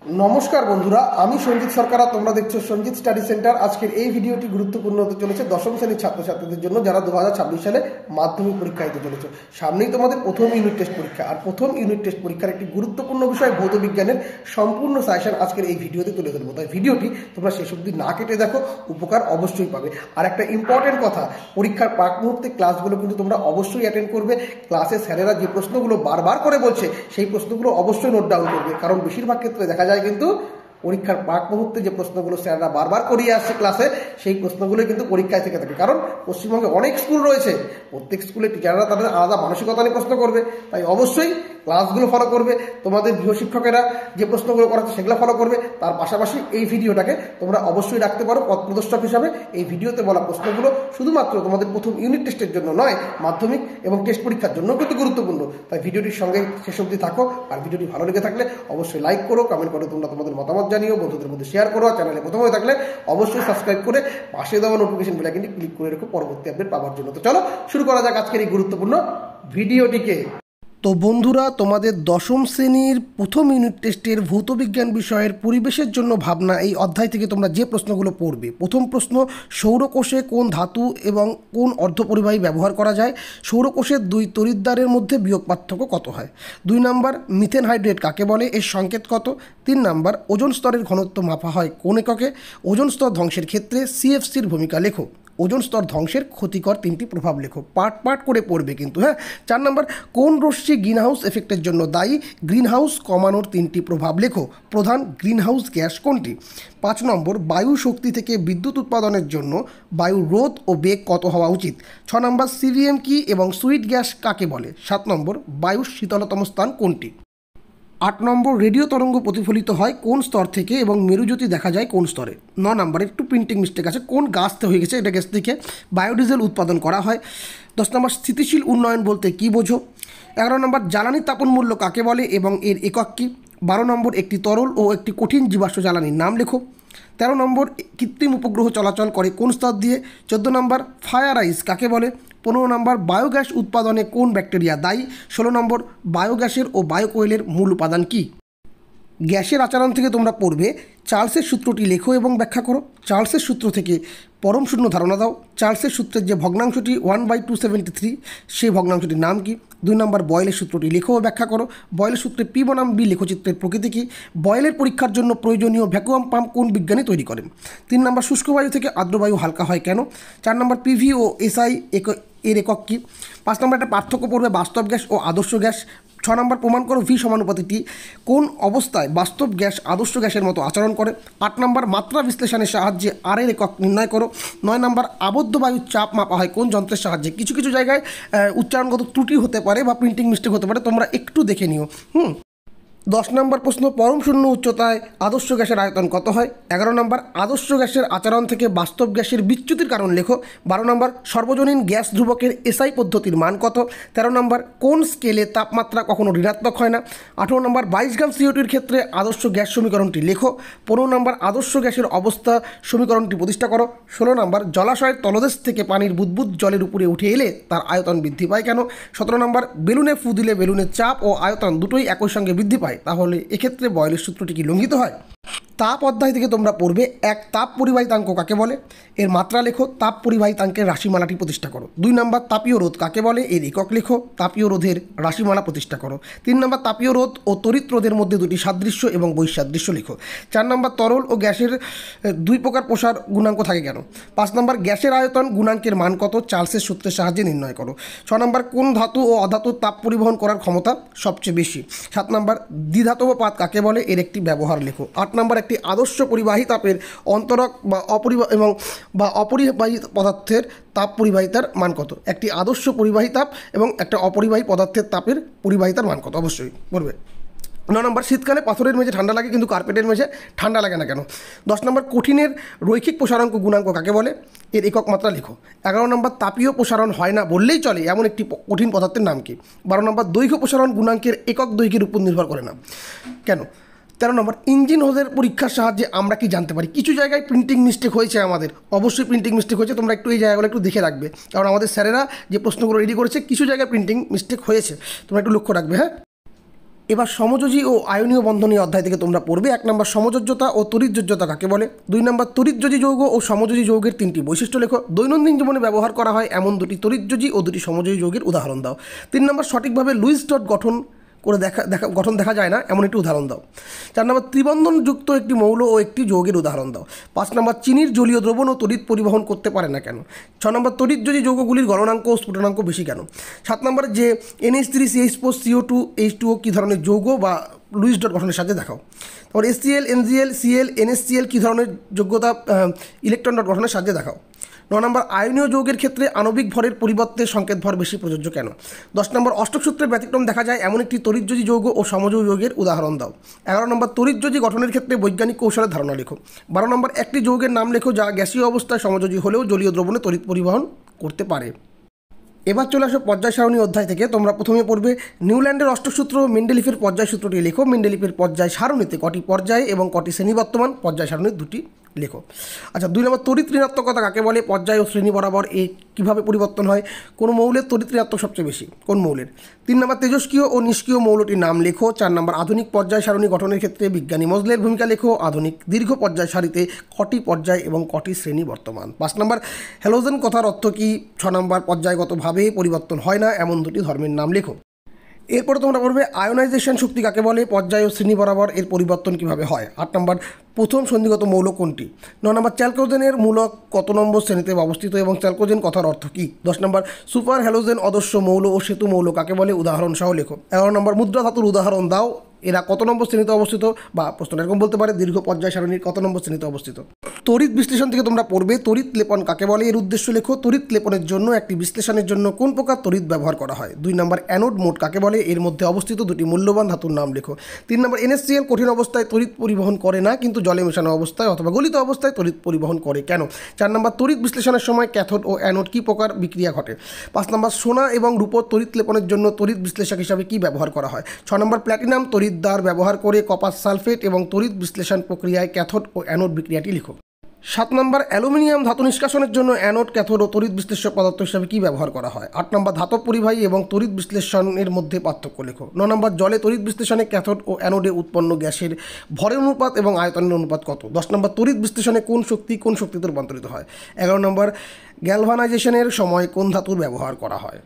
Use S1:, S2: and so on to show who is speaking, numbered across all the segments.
S1: नमस्कार बंधुरा आमी संजीत सरकार तोमरा देखछो संजीत स्टाडी सेंटर। आजकेर এই ভিডিওটি গুরুত্বপূর্ণ হতে চলেছে দশম শ্রেণীর ছাত্রছাত্রীদের জন্য যারা 2026 সালে মাধ্যমিক পরীক্ষা দিতে চলেছে। সামনেই তোমাদের প্রথম ইউনিট টেস্ট পরীক্ষা, আর প্রথম ইউনিট টেস্ট পরীক্ষার একটি গুরুত্বপূর্ণ বিষয় ভৌত বিজ্ঞানের সম্পূর্ণ সাজেশন আজকের এই ভিডিওতে তুলে ধরবো। তাই ভিডিওটি তোমরা শেষ অবধি না কেটে দেখো, উপকার অবশ্যই পাবে। আর একটা ইম্পর্টেন্ট কথা, পরীক্ষার প্রাক মুহূর্তে ক্লাসগুলো কিন্তু তোমরা অবশ্যই অ্যাটেন্ড করবে। ক্লাসে স্যারেরা যে প্রশ্নগুলো বারবার করে বলছে সেই প্রশ্নগুলো অবশ্যই নোট ডাউন করবে, কারণ বেশিরভাগ ক্ষেত্রে দেখা যায় কিন্তু পরীক্ষার প্রাক মুহূর্তে যে প্রশ্নগুলো স্যাররা বারবার করিয়ে আসছে ক্লাসে, সেই প্রশ্নগুলো কিন্তু পরীক্ষায় থেকে থাকে। কারণ পশ্চিমবঙ্গে অনেক স্কুল রয়েছে, প্রত্যেক স্কুলে টিচাররা তাদের আলাদা মানসিকতা নিয়ে প্রশ্ন করবে। তাই অবশ্যই ক্লাসগুলো ফলো করবে, তোমাদের গৃহশিক্ষকেরা যে প্রশ্নগুলো করাচ্ছে সেগুলো ফলো করবে। তার পাশাপাশি এই ভিডিওটাকে তোমরা অবশ্যই রাখতে পারো পথ প্রদর্শক হিসাবে। এই ভিডিওতে বলা প্রশ্নগুলো শুধুমাত্র তোমাদের প্রথম ইউনিট টেস্টের জন্য নয়, মাধ্যমিক এবং টেস্ট পরীক্ষার জন্য কিন্তু গুরুত্বপূর্ণ। তাই ভিডিওটির সঙ্গে শেষ অবধি থাকো। আর ভিডিওটি ভালো লেগে থাকলে অবশ্যই লাইক করো, কমেন্ট করো, তোমরা তোমাদের মতামত জানিও, বন্ধুদের মধ্যে শেয়ার করো। চ্যানেলে প্রথম হয়ে থাকলে অবশ্যই সাবস্ক্রাইব করে পাশে দেওয়া নোটিফিকেশন বেল আইকনটি ক্লিক করে রেখো পরবর্তী আপডেট পাওয়ার জন্য। তো চলো শুরু করা যাক আজকের এই গুরুত্বপূর্ণ ভিডিওটিকে। তো বন্ধুরা, তোমাদের দশম শ্রেণীর প্রথম ইউনিট টেস্টের ভৌতবিজ্ঞান বিষয়ের পরিবেশের জন্য ভাবনা এই অধ্যায় থেকে তোমরা যে প্রশ্নগুলো পড়বে। প্রথম প্রশ্ন, সৌরকোষে কোন ধাতু এবং কোন অর্ধপরিবাহী ব্যবহার করা যায়? সৌরকোষের দুই তড়িৎদ্বারের মধ্যে বিয়োগ পার্থক্য কত হয়? 2 নম্বর, মিথেন হাইড্রেট কাকে বলে, এর সংকেত কত? 3 নম্বর, ওজোন স্তরের ঘনত্ব মাপা হয় কোন এককে? ওজোন স্তর ধ্বংসের ক্ষেত্রে সিএফসির ভূমিকা লেখো। ওজোন স্তর ধ্বংসের ক্ষতিকর 3টি প্রভাব লেখো। পার্ট করে পড়বে কিন্তু, হ্যাঁ। 4 নম্বর, কোন রশ্মি গ্রিনহাউস এফেক্টের জন্য দায়ী? গ্রিনহাউস কমানোর 3টি প্রভাব লেখো। প্রধান গ্রিনহাউস গ্যাস কোনটি? 5 নম্বর, বায়ু শক্তি থেকে বিদ্যুৎ উৎপাদনের জন্য বায়ুর রোধ ও বেগ কত হওয়া উচিত? 6 নম্বর, সিভিএম কি এবং সুইট গ্যাস কাকে বলে? 7 নম্বর, বায়ুর শীতলতম স্থান কোনটি? 8 নম্বর, রেডিও তরঙ্গ প্রতিফলিত হয় কোন স্তর থেকে এবং মেরুজ্যোতি দেখা যায় কোন স্তরে? 9 নম্বর, একটু প্রিন্টিং মিস্টেক আছে, কোন গাছ হয়ে গেছে, এটা গ্যাস থেকে বায়োডিজেল উৎপাদন করা হয়। 10 নম্বর, স্থিতিশীল উন্নয়ন বলতে কী বোঝো? 11 নম্বর, জ্বালানি তাপন মূল্য কাকে বলে এবং এর একক কী? 12 নম্বর, একটি তরল ও একটি কঠিন জীবাশ্ম জ্বালানির নাম লেখো। 13 নম্বর, কৃত্রিম উপগ্রহ চলাচল করে কোন স্তর দিয়ে? 14 নম্বর, ফায়ার আইস কাকে বলে? 15 নম্বর, বায়োগ্যাস উৎপাদনে কোন ব্যাকটেরিয়া দায়ী? 16 নম্বর, বায়োগ্যাসের ও বায়োকোয়েলের মূল উপাদান কী? গ্যাসের আচরণ থেকে তোমরা পড়বে চার্লসের সূত্রটি লেখো এবং ব্যাখ্যা করো। চার্লসের সূত্র থেকে পরম শূন্য ধারণা দাও। চার্লসের সূত্রের যে ভগ্নাংশটি 1/273, সেই ভগ্নাংশটির নাম কি? 2 নম্বর, বয়েলের সূত্রটি লেখো ও ব্যাখ্যা করো। বয়েলের সূত্রে পি বনাম বি লেখচিত্রের প্রকৃতি কী? বয়েলের পরীক্ষার জন্য প্রয়োজনীয় ভ্যাকুয়াম পাম্প কোন বিজ্ঞানী তৈরি করেন? 3 নম্বর, শুষ্ক বায়ু থেকে আর্দ্র বায়ু হালকা হয় কেন? 4 নম্বর, পিভি ও এসআই এর একক কী? 5 নম্বর, একটা পার্থক্য পড়বে বাস্তব গ্যাস ও আদর্শ গ্যাস। 6 নম্বর, প্রমাণ করো ভি সমানুপাতিটি কোন অবস্থায় বাস্তব গ্যাস আদর্শ গ্যাসের মতো আচরণ করে? 8 নম্বর, মাত্রা বিশ্লেষণের সাহায্যে আর এর একক নির্ণয় করো। 9 নম্বর, আবদ্ধ বায়ুর চাপ মাপা হয় কোন যন্ত্রের সাহায্যে? কিছু কিছু জায়গায় উচ্চারণগত ত্রুটি হতে পারে বা প্রিন্টিং মিস্টেক হতে পারে, তোমরা একটু দেখে নিও। 10 নম্বর প্রশ্ন, পরম শূন্য উচ্চতায় আদর্শ গ্যাসের আয়তন কত হয়? 11 নম্বর, আদর্শ গ্যাসের আচরণ থেকে বাস্তব গ্যাসের বিচ্যুতির কারণ লেখো। 12 নম্বর, সর্বজনীন গ্যাস ধ্রুবকের এসআই পদ্ধতির মান কত? 13 নম্বর, কোন স্কেলে তাপমাত্রা কখনো ঋণাত্মক হয় না? 18 নম্বর, 22 গ্রাম CO2 ক্ষেত্রে আদর্শ গ্যাস সমীকরণটি লেখো। 15 নম্বর, আদর্শ গ্যাসের অবস্থা সমীকরণটি প্রতিষ্ঠা করো। 16 নম্বর, জলাশয়ের তলদেশ থেকে পানির বুদবুদ জলের উপরে উঠে এলে তার আয়তন বৃদ্ধি পায় কেন? 17 নম্বর, বেলুনে ফু দিলে বেলুনের চাপ ও আয়তন দুটোই একই সঙ্গে বৃদ্ধি পায়, তাহলে এক্ষেত্রে বয়েলের সূত্রটি কি লঙ্ঘিত হয়? তাপ অধ্যায় থেকে তোমরা পড়বে এক তাপ পরিবাহিতাঙ্ক কাকে বলে? এর মাত্রা লেখো। তাপ পরিবাহিতাঙ্কের রাশিমালাটি প্রতিষ্ঠা করো। 2 নম্বর, তাপীয় রোধ কাকে বলে? এর একক লেখো। তাপীয় রোধের রাশিমালা প্রতিষ্ঠা করো। 3 নম্বর, তাপীয় রোধ ও তড়িৎ রোধের মধ্যে দুটি সাদৃশ্য এবং বৈসাদৃশ্য লেখো। 4 নম্বর, তরল ও গ্যাসের 2 প্রকার প্রসার গুণাঙ্ক থাকে কেন? 5 নম্বর, গ্যাসের আয়তন গুণাঙ্কের মান কত? চার্লসের সূত্রের সাহায্যে নির্ণয় করো। 6 নম্বর, কোন ধাতু ও অধাতুর তাপ পরিবহন করার ক্ষমতা সবচেয়ে বেশি? 7 নম্বর, দ্বিধাতব পাত কাকে বলে? এর একটি ব্যবহার লেখো। 8 নম্বর, একটি আদর্শ পরিবাহী তাপের অন্তরক বা অপরিবাহী পদার্থের তাপ পরিবাহিতার মান কত? একটি আদর্শ পরিবাহী তাপ এবং একটা অপরিবাহী পদার্থের তাপের পরিবাহিতার মান কত? অবশ্যই পড়বে। 9 নম্বর, শীতকালে পাথরের মেঝে ঠান্ডা লাগে কিন্তু কার্পেটের মেঝে ঠান্ডা লাগে না কেন? 10 নম্বর, কঠিনের রৈখিক প্রসারাঙ্ক গুণাঙ্ক কাকে বলে? এর একক মাত্রা লেখো। 11 নম্বর, তাপীয় প্রসারণ হয় না বললেই চলে এমন একটি কঠিন পদার্থের নাম কি? 12 নম্বর, দৈর্ঘ্য প্রসারণ গুণাঙ্কের একক দৈর্ঘ্যের উপর নির্ভর করে না কেন? 13 নম্বর, ইঞ্জিন হোজের পরীক্ষার সাহায্যে আমরা কি জানতে পারি? কিছু জায়গায় প্রিন্টিং মিস্টেক হয়েছে, আমাদের অবশ্যই প্রিন্টিং মিস্টেক হয়েছে, তোমরা একটু এই জায়গাগুলো একটু দেখে রাখবে, কারণ আমাদের স্যারেরা যে প্রশ্নগুলো রেডি করেছে কিছু জায়গায় প্রিন্টিং মিস্টেক হয়েছে, তোমরা একটু লক্ষ্য রাখবে, হ্যাঁ। এবার সমযোজী ও আয়নীয় বন্ধনী অধ্যায় থেকে তোমরা পড়বে 1 নম্বর সমযোজ্যতা ও তড়িৎযোজ্যতা কাকে বলে, 2 নম্বর তড়িৎযোজী যৌগ ও সমযোজী যৌগের 3টি বৈশিষ্ট্য লেখো, দৈনন্দিন জীবনে ব্যবহার করা হয় এমন 2টি তড়িৎযোজী ও 2টি সমযোজী যৌগের উদাহরণ দাও, 3 নম্বর সঠিকভাবে লুইস ডট গঠন দেখা যায় না এমন একটি উদাহরণ দাও, 4 নম্বর ত্রিবন্ধনযুক্ত একটি মৌল ও একটি যৌগের উদাহরণ দাও, 5 নম্বর চিনির জলীয় দ্রবণ ও তড়িৎ পরিবহন করতে পারে না কেন, 6 নম্বর তড়িৎযোজী যৌগগুলির গলনাঙ্ক ও স্ফুটনাঙ্ক বেশি কেন, 7 নম্বর যে NH3CH4 CO2 H2O কী ধরনের যৌগ বা লুইস ডট গঠনের সাহায্যে দেখাও। তারপর HCl NGl Cl NHCl কী ধরনের যোগ্যতা ইলেকট্রন ডট গঠনের সাহায্যে দেখাও। 9 নম্বর আয়নীয় যৌগের ক্ষেত্রে আণবিক ভরের পরিবর্তে সংকেত ভর বেশি প্রযোজ্য কেন। 10 নম্বর অষ্টক সূত্রের ব্যতিক্রম দেখা যায় এমন একটি তড়িৎযোজী যৌগ ও সমযোজী যৌগের উদাহরণ দাও। 11 নম্বর তড়িৎযোজী গঠনের ক্ষেত্রে বৈজ্ঞানিক কৌশলের ধারণা লেখো। 12 নম্বর একটি যৌগের নাম লেখো যা গ্যাসীয় অবস্থায় সমযোজী হলেও জলীয় দ্রবণে তড়িৎ পরিবহন করতে পারে। এবার চলে আসো পর্যায় সারণী অধ্যায় থেকে। তোমরা প্রথমে পড়বে নিউল্যান্ডের অষ্টক সূত্র ও মেন্ডেলিফের পর্যায় সূত্রটি লেখো। মেন্ডেলিফের পর্যায় সারণীতে কটি পর্যায় এবং কটি শ্রেণী বর্তমান, পর্যায় সারণীর 2টি লেখো। আচ্ছা, 2 নম্বর তড়িৎ ঋণাত্মকতা কাকে বলে, পর্যায় ও শ্রেণী বরাবর কীভাবে পরিবর্তন হয়, কোন মৌলের তড়িৎ ঋণাত্মক সবচেয়ে বেশি, কোন মৌলের। 3 নম্বর তেজস্ক্রিয় ও নিষ্ক্রিয় মৌলটির নাম লেখো। 4 নম্বর আধুনিক পর্যায় সারণী গঠনের ক্ষেত্রে বিজ্ঞানী মজলের ভূমিকা লেখো। আধুনিক দীর্ঘ পর্যায় সারিতে কটি পর্যায় এবং কটি শ্রেণী বর্তমান। 5 নম্বর হ্যালোজেন কথার অর্থ কী। 6 নম্বর পর্যায়গতভাবে পরিবর্তন হয় না এমন 2টি ধর্মের নাম লেখো। এরপরে তোমরা পড়বে আয়োনাইজেশন শক্তি কাকে বলে, পর্যায় ও শ্রেণী বরাবর এর পরিবর্তন কীভাবে হয়। 8 নম্বর প্রথম সন্ধিগত মৌল কোনটি। 9 নম্বর চ্যালকোজেনের মূলক কত নম্বর শ্রেণীতে অবস্থিত এবং চ্যালকোজেন কথার অর্থ কী। 10 নম্বর সুপার হ্যালোজেন অদস্য মৌল ও সেতু মৌল কাকে বলে, উদাহরণ সহ লেখো। 11 নম্বর মুদ্রা ধাতুর উদাহরণ দাও, এরা কত নম্বর শ্রেণীতে অবস্থিত, বা প্রশ্ন এরকম বলতে পারে দীর্ঘ পর্যায় সারণীর কত নম্বর শ্রেণীতে অবস্থিত। তড়িৎ বিশ্লেষণ থেকে তোমরা পড়বে তড়িৎ লেপন কাকে বলে, এর উদ্দেশ্য লেখো। তড়িৎ লেপনের জন্য একটি বিশ্লেষণের জন্য কোন প্রকার তড়িৎ ব্যবহার করা হয়। 2 নম্বর অ্যানোড মোড কাকে বলে, এর মধ্যে অবস্থিত 2টি মূল্যবান ধাতুর নাম লেখো। 3 নম্বর NaCl কঠিন অবস্থায় তড়িৎ পরিবহন করে না কিন্তু জলে মেশানো অবস্থায় অথবা গলিত অবস্থায় তড়িৎ পরিবহন করে কেন। 4 নম্বর তড়িৎ বিশ্লেষণের সময় ক্যাথোড ও অ্যানোড কী প্রকার বিক্রিয়া ঘটে। 5 নম্বর সোনা এবং রূপোর তড়িৎ লেপনের জন্য তড়িৎ বিশ্লেষক হিসাবে কী ব্যবহার করা হয়। 6 নম্বর প্ল্যাটিনাম তড়িৎদ্বার ব্যবহার করে কপার সালফেট এবং তড়িৎ বিশ্লেষণ প্রক্রিয়ায় ক্যাথোড ও অ্যানোড বিক্রিয়াটি লিখো। 7 নম্বর অ্যালুমিনিয়াম ধাতু নিষ্কাশনের জন্য অ্যানোড, ক্যাথোড ও তড়িৎ বিশ্লেষক পদার্থ হিসাবে কী ব্যবহার করা হয়। 8 নম্বর ধাতব পরিবাহী এবং তড়িৎ বিশ্লেষণের মধ্যে পার্থক্য লেখো। 9 নম্বর জলে তড়িৎ বিশ্লেষণে ক্যাথোড ও অ্যানোডে উৎপন্ন গ্যাসের ভরের অনুপাত এবং আয়তনের অনুপাত কত। 10 নম্বর তড়িৎ বিশ্লেষণে কোন শক্তিতে রূপান্তরিত হয়। 11 নম্বর গ্যালভানাইজেশনের সময় কোন ধাতুর ব্যবহার করা হয়।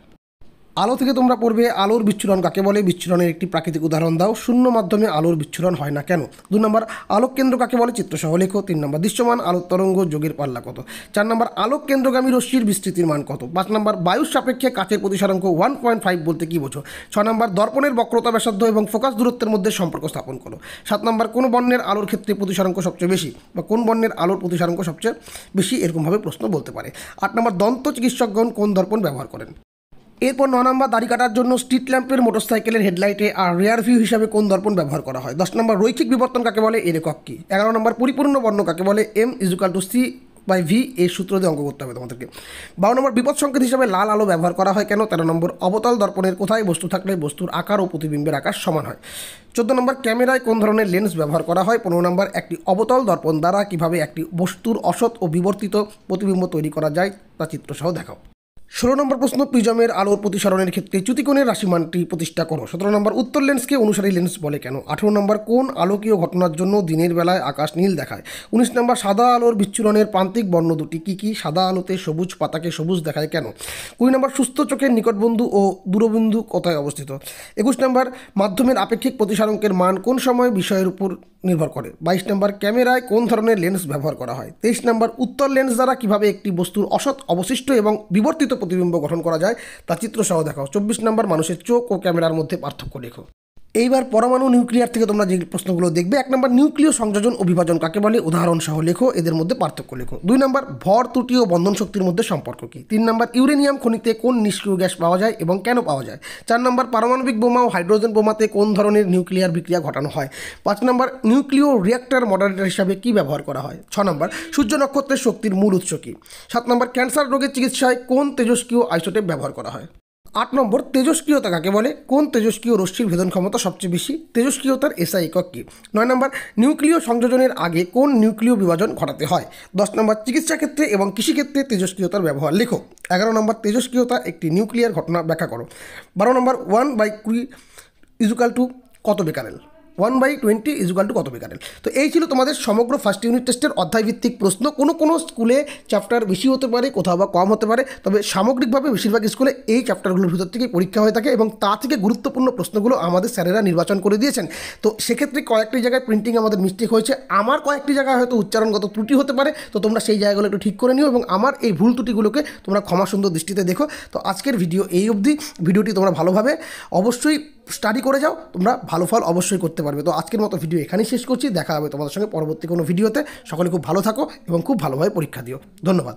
S1: আলো থেকে তোমরা পড়বে আলোর বিচ্ছুরণ কাকে বলে, বিচ্ছুরণের একটি প্রাকৃতিক উদাহরণ দাও। শূন্য মাধ্যমে আলোর বিচ্ছুরণ হয় না কেন। 2 নম্বর আলোক কেন্দ্র কাকে বলে, চিত্রসহ লেখো। 3 নম্বর দৃশ্যমান আলোক তরঙ্গ যোগের পাল্লা কত। 4 নম্বর আলোক কেন্দ্রগামী রশ্মির বিস্তৃতির মান কত। 5 নম্বর বায়ুর সাপেক্ষে কাচের প্রতিসরাঙ্ক 1.5 বলতে কী বোঝো। 6 নম্বর দর্পণের বক্রতা ব্যাসার্ধ এবং ফোকাস দূরত্বের মধ্যে সম্পর্ক স্থাপন করো। 7 নম্বর কোন বর্ণের আলোর ক্ষেত্রে প্রতিসরাঙ্ক সবচেয়ে বেশি, বা কোন বর্ণের আলোর প্রতিসরাঙ্ক সবচেয়ে বেশি, এরকমভাবে প্রশ্ন বলতে পারে। 8 নম্বর দন্ত চিকিৎসকগণ কোন দর্পণ ব্যবহার করেন। এরপর 9 নম্বর দাড়ি কাটার জন্য স্ট্রিট ল্যাম্পের মোটরসাইকেলের হেডলাইটে আর রেয়ার ভিউ হিসাবে কোন দর্পণ ব্যবহার করা হয়। 10 নম্বর রৈখিক বিবর্তন কাকে বলে, এর একক কী। 11 নম্বর পরিপূর্ণ বর্ণ কাকে বলে, M=C/V এর সূত্র দিয়ে অঙ্ক করতে হবে তোমাদেরকে। 12 নম্বর বিপদ সংকেত হিসাবে লাল আলো ব্যবহার করা হয় কেন। 13 নম্বর অবতল দর্পণের কোথায় বস্তু থাকলে বস্তুর আকার ও প্রতিবিম্বের আকার সমান হয়। 14 নম্বর ক্যামেরায় কোন ধরনের লেন্স ব্যবহার করা হয়। 15 নম্বর একটি অবতল দর্পণ দ্বারা কিভাবে একটি বস্তুর অসৎ ও বিবর্তিত প্রতিবিম্ব তৈরি করা যায় তা চিত্রসহ দেখাও। 16 নম্বর প্রশ্ন প্রিজমের আলোর প্রতিসরণের ক্ষেত্রে চ্যুতিকোণের রাশিমানটি প্রতিষ্ঠা করো। 17 নম্বর উত্তর লেন্সকে অনুসারী লেন্স বলে কেন। 18 নম্বর কোন আলোকীয় ঘটনার জন্য দিনের বেলায় আকাশ নীল দেখায়। 19 নম্বর সাদা আলোর বিচ্ছুরণের প্রান্তিক বর্ণ দুটি কী কী। সাদা আলোতে সবুজ পাতাকে সবুজ দেখায় কেন। 20 নম্বর সুস্থ চোখের নিকটবন্ধু ও দূরবিন্দু কোথায় অবস্থিত। 21 নম্বর মাধ্যমের আপেক্ষিক প্রতিসারাঙ্কের মান কোন সময় বিষয়ের উপর নির্ভর করে। 22 নম্বর ক্যামেরায় কোন ধরনের লেন্স ব্যবহার করা হয়। 23 নম্বর উত্তর লেন্স দ্বারা কিভাবে একটি বস্তুর অসৎ অবশিষ্ট এবং বিবর্তিত প্রতিবিম্ব গঠন করা যায় তা চিত্রসহ দেখাও। 24 নম্বর মানুষের চোখ ও ক্যামেরার মধ্যে পার্থক্য লেখো। এইবার পরমাণু নিউক্লিয়ার থেকে তোমরা যে প্রশ্নগুলো দেখবে। 1 নম্বর নিউক্লিয় সংযোজন ও বিভাজন কাকে বলে, উদাহরণ সহ লেখো, এদের মধ্যে পার্থক্য লেখো। 2 নম্বর ভর ত্রুটি ও বন্ধন শক্তির মধ্যে সম্পর্ক কী। 3 নম্বর ইউরেনিয়াম খনিতে কোন নিষ্ক্রিয় গ্যাস পাওয়া যায় এবং কেন পাওয়া যায়। 4 নম্বর পারমাণবিক বোমা ও হাইড্রোজেন বোমাতে কোন ধরনের নিউক্লিয়ার বিক্রিয়া ঘটানো হয়। 5 নম্বর নিউক্লিয় রিঅ্যাক্টর মডারেটর হিসাবে কী ব্যবহার করা হয়। 6 নম্বর সূর্য নক্ষত্রের শক্তির মূল উৎস কী। 7 নম্বর ক্যান্সার রোগের চিকিৎসায় কোন তেজস্ক্রিয় আইসোটোপ ব্যবহার করা হয়। 8 নম্বর তেজস্ক্রিয়তা কাকে বলে, কোন তেজস্ক্রিয় রশ্মির ভেদন ক্ষমতা সবচেয়ে বেশি, তেজস্ক্রিয়তার এসআই একক কী। 9 নম্বর নিউক্লিয় সংযোজনের আগে কোন নিউক্লিয় বিভাজন ঘটাতে হয়। 10 নম্বর চিকিৎসা ক্ষেত্রে এবং কৃষিক্ষেত্রে তেজস্ক্রিয়তার ব্যবহার লেখো। 11 নম্বর তেজস্ক্রিয়তা একটি নিউক্লিয়ার ঘটনা ব্যাখ্যা করো। 12 নম্বর 1/Q = কত বেকারেল, 1/20 ইজুকাল টু কত বেকারেল। তো এই ছিল তোমাদের সমগ্র ফার্স্ট ইউনিট টেস্টের অধ্যায়ভিত্তিক প্রশ্ন। কোনো স্কুলে চ্যাপ্টার বেশি হতে পারে, কোথাও বা কম হতে পারে, তবে সামগ্রিকভাবে বেশিরভাগ স্কুলে এই চ্যাপ্টারগুলোর ভিতর থেকেই পরীক্ষা হয়ে থাকে এবং তা থেকে গুরুত্বপূর্ণ প্রশ্নগুলো আমাদের স্যারেরা নির্বাচন করে দিয়েছেন। তো সেক্ষেত্রে কয়েকটি জায়গায় প্রিন্টিং আমাদের মিস্টেক হয়েছে, আমার কয়েকটি জায়গায় হয়তো উচ্চারণগত ত্রুটি হতে পারে, তো তোমরা সেই জায়গাগুলো একটু ঠিক করে নিও এবং আমার এই ভুল ত্রুটিগুলোকে তোমরা ক্ষমা সুন্দর দৃষ্টিতে দেখো। তো আজকের ভিডিও এই অবধি। ভিডিওটি তোমরা ভালোভাবে অবশ্যই স্টাডি করে যাও, তোমরা ভালো ফল অবশ্যই করতে পারবে। তো আজকের মতো ভিডিও এখানেই শেষ করছি, দেখা হবে তোমাদের সঙ্গে পরবর্তী কোনো ভিডিওতে। সকলে খুব ভালো থাকো এবং খুব ভালোভাবে পরীক্ষা দিও। ধন্যবাদ।